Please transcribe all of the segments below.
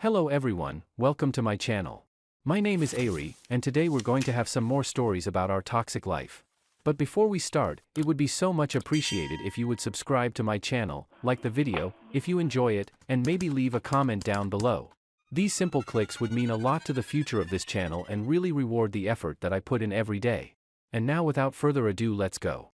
Hello everyone, welcome to my channel. My name is Ari, and today we're going to have some more stories about our toxic life. But before we start, it would be so much appreciated if you would subscribe to my channel, like the video, if you enjoy it, and maybe leave a comment down below. These simple clicks would mean a lot to the future of this channel and really reward the effort that I put in every day. And now without further ado, let's go.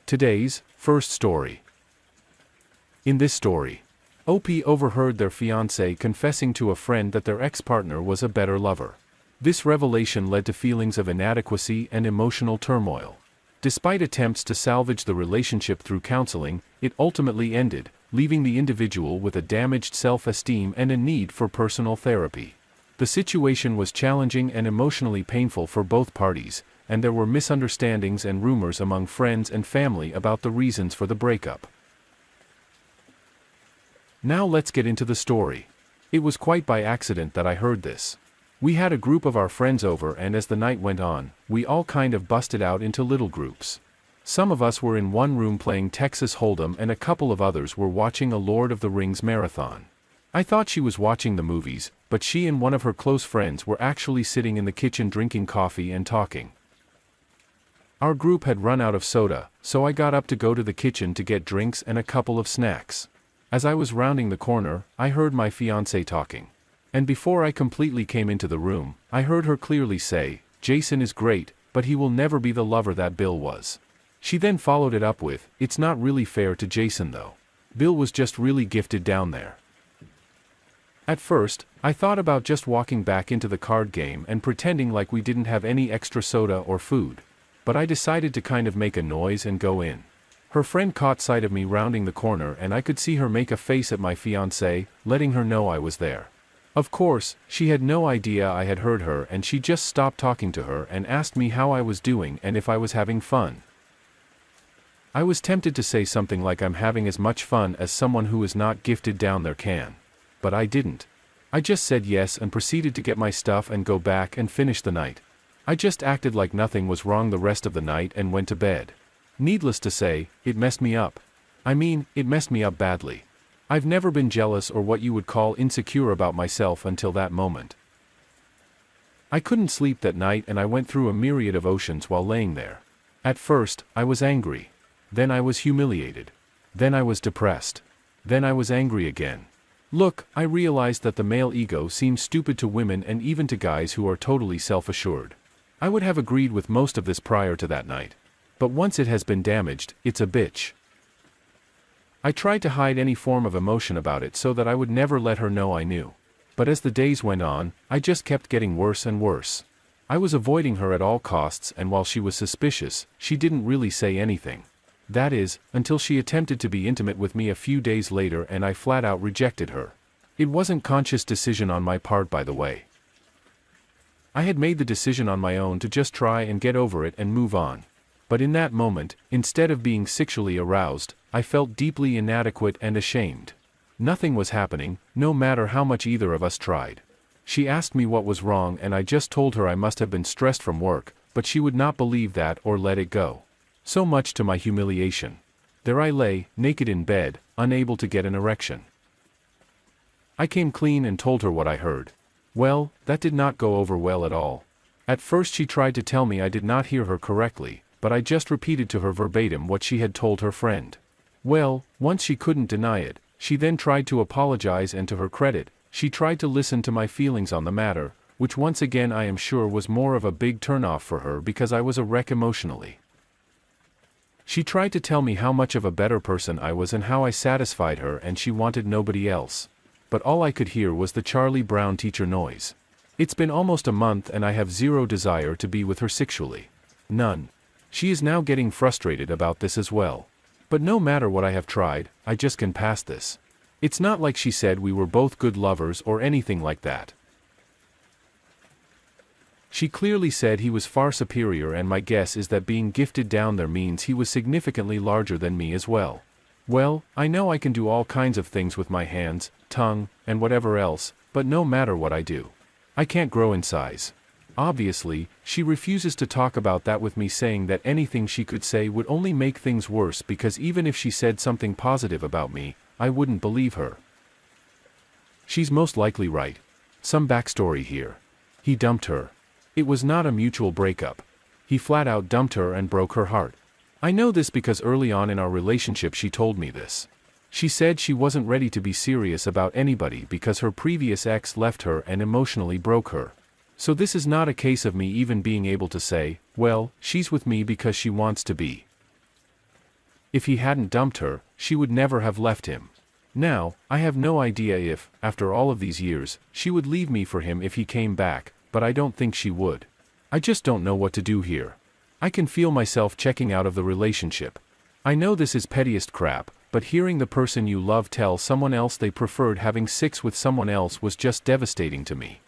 Today's first story. In this story, OP overheard their fiancé confessing to a friend that their ex-partner was a better lover. This revelation led to feelings of inadequacy and emotional turmoil. Despite attempts to salvage the relationship through counseling, it ultimately ended, leaving the individual with a damaged self-esteem and a need for personal therapy. The situation was challenging and emotionally painful for both parties, and there were misunderstandings and rumors among friends and family about the reasons for the breakup. Now let's get into the story. It was quite by accident that I heard this. We had a group of our friends over, and as the night went on, we all kind of busted out into little groups. Some of us were in one room playing Texas Hold'em and a couple of others were watching a Lord of the Rings marathon. I thought she was watching the movies, but she and one of her close friends were actually sitting in the kitchen drinking coffee and talking. Our group had run out of soda, so I got up to go to the kitchen to get drinks and a couple of snacks. As I was rounding the corner, I heard my fiancée talking. And before I completely came into the room, I heard her clearly say, "Jason is great, but he will never be the lover that Bill was." She then followed it up with, "It's not really fair to Jason though. Bill was just really gifted down there." At first, I thought about just walking back into the card game and pretending like we didn't have any extra soda or food. But I decided to kind of make a noise and go in. Her friend caught sight of me rounding the corner and I could see her make a face at my fiancé, letting her know I was there. Of course, she had no idea I had heard her, and she just stopped talking to her and asked me how I was doing and if I was having fun. I was tempted to say something like I'm having as much fun as someone who is not gifted down there can. But I didn't. I just said yes and proceeded to get my stuff and go back and finish the night. I just acted like nothing was wrong the rest of the night and went to bed. Needless to say, it messed me up. It messed me up badly. I've never been jealous or what you would call insecure about myself until that moment. I couldn't sleep that night and I went through a myriad of emotions while laying there. At first, I was angry. Then I was humiliated. Then I was depressed. Then I was angry again. Look, I realized that the male ego seems stupid to women and even to guys who are totally self-assured. I would have agreed with most of this prior to that night. But once it has been damaged, it's a bitch. I tried to hide any form of emotion about it so that I would never let her know I knew. But as the days went on, I just kept getting worse and worse. I was avoiding her at all costs, and while she was suspicious, she didn't really say anything. That is, until she attempted to be intimate with me a few days later and I flat out rejected her. It wasn't conscious decision on my part, by the way. I had made the decision on my own to just try and get over it and move on. But in that moment, instead of being sexually aroused, I felt deeply inadequate and ashamed. Nothing was happening, no matter how much either of us tried. She asked me what was wrong and I just told her I must have been stressed from work, but she would not believe that or let it go. So much to my humiliation. There I lay, naked in bed, unable to get an erection. I came clean and told her what I heard. Well, that did not go over well at all. At first she tried to tell me I did not hear her correctly, but I just repeated to her verbatim what she had told her friend. Well, once she couldn't deny it, she then tried to apologize, and to her credit, she tried to listen to my feelings on the matter, which once again I am sure was more of a big turnoff for her because I was a wreck emotionally. She tried to tell me how much of a better person I was and how I satisfied her and she wanted nobody else. But all I could hear was the Charlie Brown teacher noise. It's been almost a month and I have zero desire to be with her sexually. None. She is now getting frustrated about this as well. But no matter what I have tried, I just can't pass this. It's not like she said we were both good lovers or anything like that. She clearly said he was far superior, and my guess is that being gifted down there means he was significantly larger than me as well. Well, I know I can do all kinds of things with my hands, tongue, and whatever else, but no matter what I do, I can't grow in size. Obviously, she refuses to talk about that with me, saying that anything she could say would only make things worse because even if she said something positive about me, I wouldn't believe her. She's most likely right. Some backstory here. He dumped her. It was not a mutual breakup. He flat out dumped her and broke her heart. I know this because early on in our relationship she told me this. She said she wasn't ready to be serious about anybody because her previous ex left her and emotionally broke her. So this is not a case of me even being able to say, well, she's with me because she wants to be. If he hadn't dumped her, she would never have left him. Now, I have no idea if, after all of these years, she would leave me for him if he came back, but I don't think she would. I just don't know what to do here. I can feel myself checking out of the relationship. I know this is pettiest crap, but hearing the person you love tell someone else they preferred having sex with someone else was just devastating to me.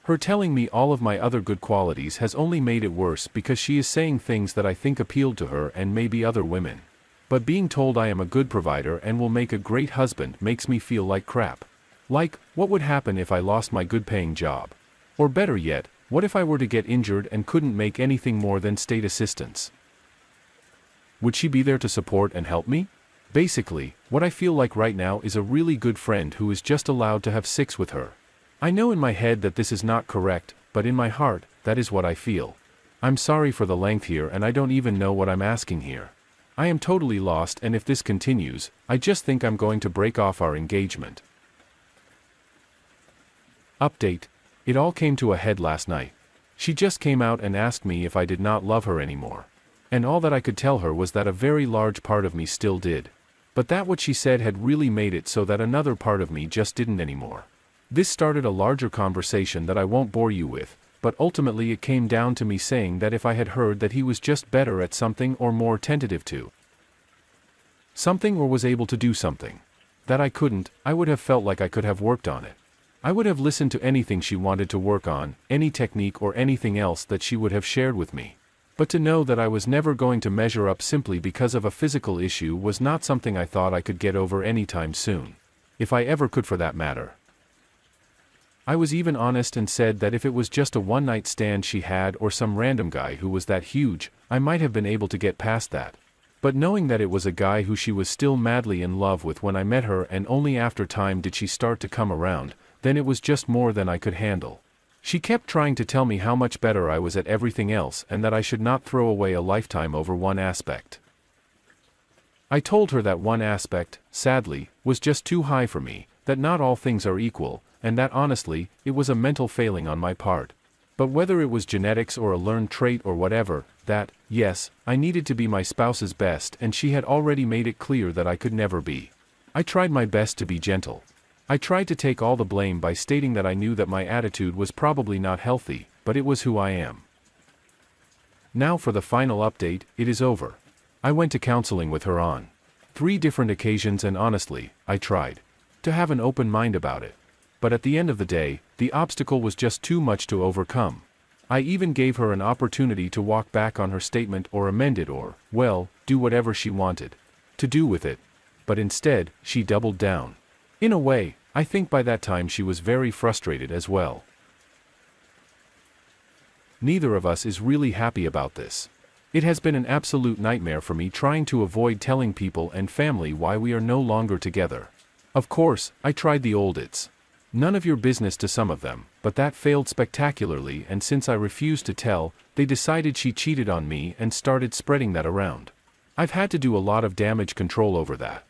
Her telling me all of my other good qualities has only made it worse because she is saying things that I think appealed to her and maybe other women. But being told I am a good provider and will make a great husband makes me feel like crap. Like, what would happen if I lost my good-paying job? Or better yet, what if I were to get injured and couldn't make anything more than state assistance? Would she be there to support and help me? Basically, what I feel like right now is a really good friend who is just allowed to have sex with her. I know in my head that this is not correct, but in my heart, that is what I feel. I'm sorry for the length here and I don't even know what I'm asking here. I am totally lost and if this continues, I just think I'm going to break off our engagement. Update. It all came to a head last night. She just came out and asked me if I did not love her anymore. And all that I could tell her was that a very large part of me still did. But that what she said had really made it so that another part of me just didn't anymore. This started a larger conversation that I won't bore you with, but ultimately it came down to me saying that if I had heard that he was just better at something or more tentative to something or was able to do something that I couldn't, I would have felt like I could have worked on it. I would have listened to anything she wanted to work on, any technique or anything else that she would have shared with me. But to know that I was never going to measure up simply because of a physical issue was not something I thought I could get over anytime soon. If I ever could for that matter. I was even honest and said that if it was just a one-night stand she had or some random guy who was that huge, I might have been able to get past that. But knowing that it was a guy who she was still madly in love with when I met her and only after time did she start to come around, then it was just more than I could handle. She kept trying to tell me how much better I was at everything else and that I should not throw away a lifetime over one aspect. I told her that one aspect, sadly, was just too high for me, that not all things are equal, and that honestly, it was a mental failing on my part. But whether it was genetics or a learned trait or whatever, that, yes, I needed to be my spouse's best and she had already made it clear that I could never be. I tried my best to be gentle. I tried to take all the blame by stating that I knew that my attitude was probably not healthy, but it was who I am. Now for the final update, it is over. I went to counseling with her on 3 different occasions and honestly, I tried to have an open mind about it. But at the end of the day, the obstacle was just too much to overcome. I even gave her an opportunity to walk back on her statement or amend it or, well, do whatever she wanted to do with it. But instead, she doubled down. In a way, I think by that time she was very frustrated as well. Neither of us is really happy about this. It has been an absolute nightmare for me trying to avoid telling people and family why we are no longer together. Of course, I tried the old it's none of your business to some of them, but that failed spectacularly and since I refused to tell, they decided she cheated on me and started spreading that around. I've had to do a lot of damage control over that.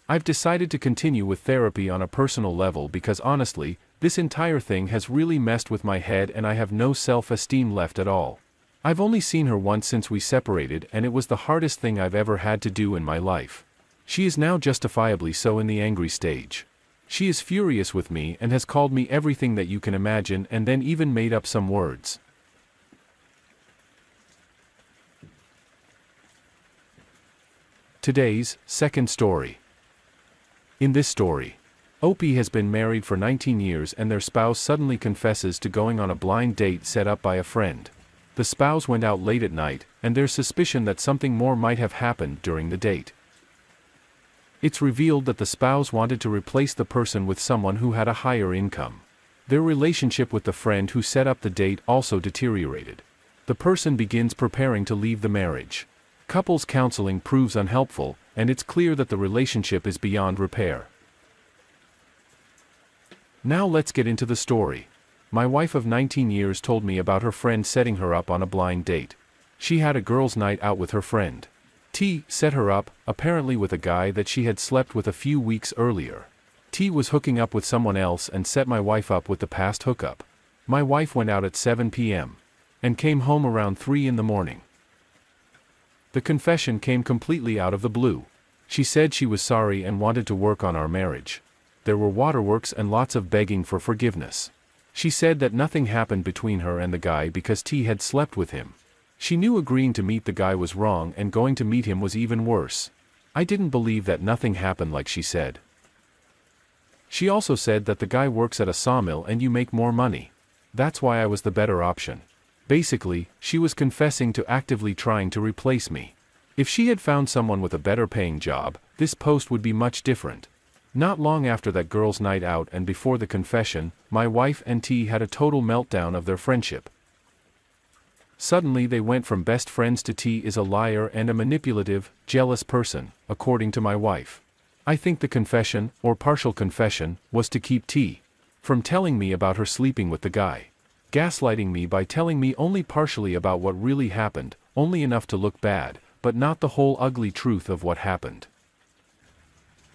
I've decided to continue with therapy on a personal level because honestly, this entire thing has really messed with my head and I have no self-esteem left at all. I've only seen her once since we separated and it was the hardest thing I've ever had to do in my life. She is now justifiably so in the angry stage. She is furious with me and has called me everything that you can imagine and then even made up some words. Today's second story. In this story, Opie has been married for 19 years and their spouse suddenly confesses to going on a blind date set up by a friend. The spouse went out late at night, and there's suspicion that something more might have happened during the date. It's revealed that the spouse wanted to replace the person with someone who had a higher income. Their relationship with the friend who set up the date also deteriorated. The person begins preparing to leave the marriage. Couples counseling proves unhelpful, and it's clear that the relationship is beyond repair. Now let's get into the story. My wife of 19 years told me about her friend setting her up on a blind date. She had a girls' night out with her friend. T set her up, apparently with a guy that she had slept with a few weeks earlier. T was hooking up with someone else and set my wife up with the past hookup. My wife went out at 7 p.m. and came home around 3 in the morning. The confession came completely out of the blue. She said she was sorry and wanted to work on our marriage. There were waterworks and lots of begging for forgiveness. She said that nothing happened between her and the guy because T had slept with him. She knew agreeing to meet the guy was wrong and going to meet him was even worse. I didn't believe that nothing happened like she said. She also said that the guy works at a sawmill and you make more money. That's why I was the better option. Basically, she was confessing to actively trying to replace me. If she had found someone with a better paying job, this post would be much different. Not long after that girls' night out and before the confession, my wife and T had a total meltdown of their friendship. Suddenly they went from best friends to T is a liar and a manipulative, jealous person, according to my wife. I think the confession, or partial confession, was to keep T from telling me about her sleeping with the guy. Gaslighting me by telling me only partially about what really happened, only enough to look bad, but not the whole ugly truth of what happened.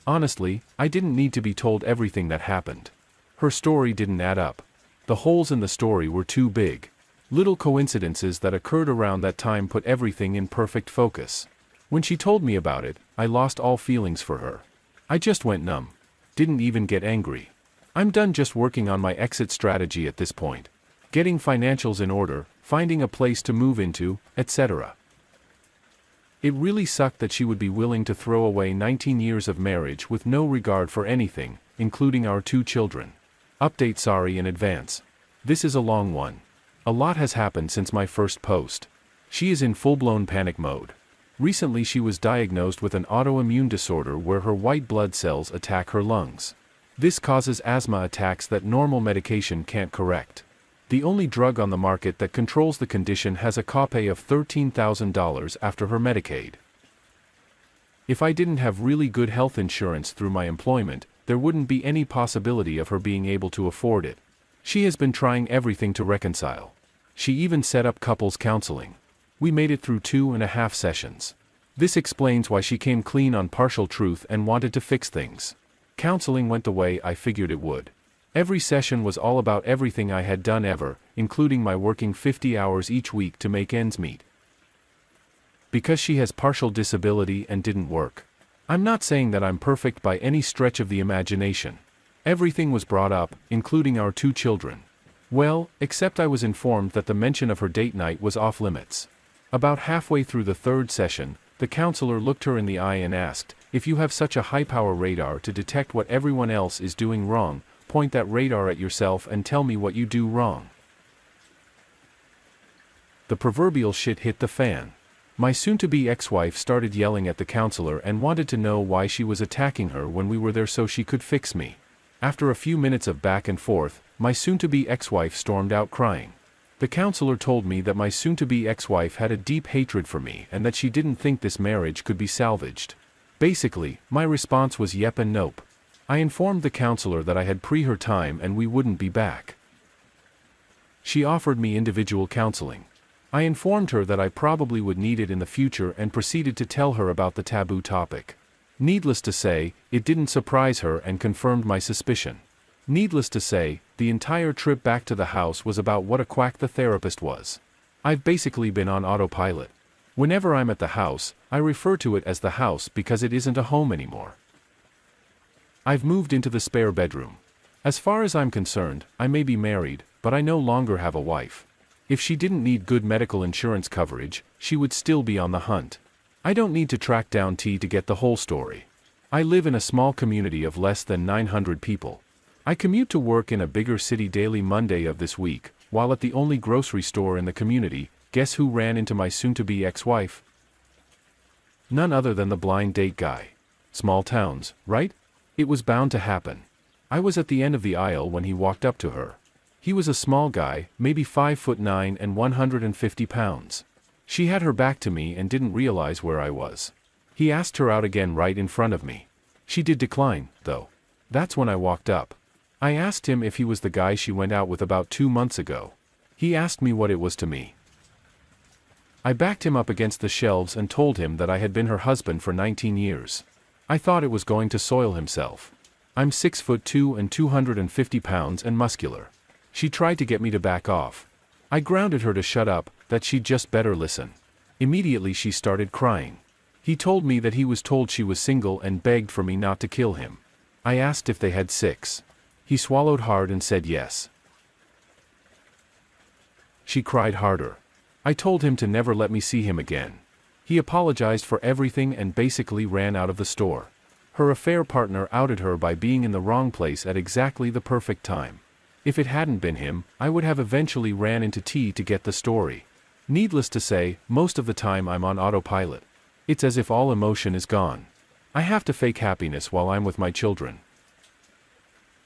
Honestly, I didn't need to be told everything that happened. Her story didn't add up. The holes in the story were too big. Little coincidences that occurred around that time put everything in perfect focus. When she told me about it, I lost all feelings for her. I just went numb. Didn't even get angry. I'm done just working on my exit strategy at this point. Getting financials in order, finding a place to move into, etc. It really sucked that she would be willing to throw away 19 years of marriage with no regard for anything, including our 2 children. Update: sorry in advance. This is a long one. A lot has happened since my first post. She is in full-blown panic mode. Recently she was diagnosed with an autoimmune disorder where her white blood cells attack her lungs. This causes asthma attacks that normal medication can't correct. The only drug on the market that controls the condition has a copay of $13,000 after her Medicaid. If I didn't have really good health insurance through my employment, there wouldn't be any possibility of her being able to afford it. She has been trying everything to reconcile. She even set up couples counseling. We made it through 2.5 sessions. This explains why she came clean on partial truth and wanted to fix things. Counseling went the way I figured it would. Every session was all about everything I had done ever, including my working 50 hours each week to make ends meet. Because she has partial disability and didn't work. I'm not saying that I'm perfect by any stretch of the imagination. Everything was brought up, including our 2 children. Well, except I was informed that the mention of her date night was off limits. About halfway through the 3rd session, the counselor looked her in the eye and asked, "If you have such a high-power radar to detect what everyone else is doing wrong, point that radar at yourself and tell me what you do wrong." The proverbial shit hit the fan. My soon-to-be ex-wife started yelling at the counselor and wanted to know why she was attacking her when we were there so she could fix me. After a few minutes of back and forth, my soon-to-be ex-wife stormed out crying. The counselor told me that my soon-to-be ex-wife had a deep hatred for me and that she didn't think this marriage could be salvaged. Basically, my response was yep and nope. I informed the counselor that I had her time and we wouldn't be back. She offered me individual counseling. I informed her that I probably would need it in the future and proceeded to tell her about the taboo topic. Needless to say, it didn't surprise her and confirmed my suspicion. Needless to say, the entire trip back to the house was about what a quack the therapist was. I've basically been on autopilot. Whenever I'm at the house, I refer to it as the house because it isn't a home anymore. I've moved into the spare bedroom. As far as I'm concerned, I may be married, but I no longer have a wife. If she didn't need good medical insurance coverage, she would still be on the hunt. I don't need to track down T to get the whole story. I live in a small community of less than 900 people. I commute to work in a bigger city daily Monday of this week, while at the only grocery store in the community. Guess who ran into my soon-to-be ex-wife? None other than the blind date guy. Small towns, right? It was bound to happen. I was at the end of the aisle when he walked up to her. He was a small guy, maybe 5'9" and 150 pounds. She had her back to me and didn't realize where I was. He asked her out again right in front of me. She did decline, though. That's when I walked up. I asked him if he was the guy she went out with about 2 months ago. He asked me what it was to me. I backed him up against the shelves and told him that I had been her husband for 19 years. I thought it was going to soil himself. I'm 6'2" and 250 pounds and muscular. She tried to get me to back off. I grounded her to shut up, that she'd just better listen. Immediately she started crying. He told me that he was told she was single and begged for me not to kill him. I asked if they had 6. He swallowed hard and said yes. She cried harder. I told him to never let me see him again. He apologized for everything and basically ran out of the store. Her affair partner outed her by being in the wrong place at exactly the perfect time. If it hadn't been him, I would have eventually ran into tea to get the story. Needless to say, most of the time I'm on autopilot. It's as if all emotion is gone. I have to fake happiness while I'm with my children.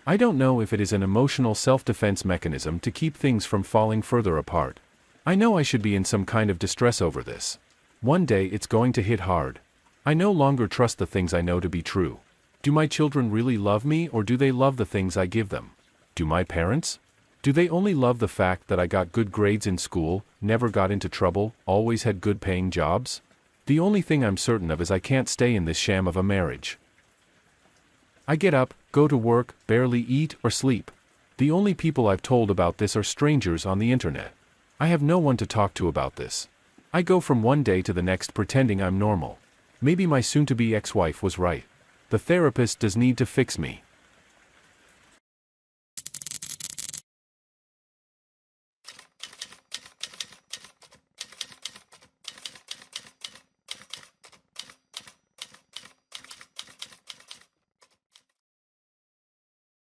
I don't know if it is an emotional self-defense mechanism to keep things from falling further apart. I know I should be in some kind of distress over this. One day it's going to hit hard. I no longer trust the things I know to be true. Do my children really love me, or do they love the things I give them? Do my parents? Do they only love the fact that I got good grades in school, never got into trouble, always had good paying jobs? The only thing I'm certain of is I can't stay in this sham of a marriage. I get up, go to work, barely eat or sleep. The only people I've told about this are strangers on the internet. I have no one to talk to about this. I go from one day to the next pretending I'm normal. Maybe my soon-to-be ex-wife was right. The therapist does need to fix me.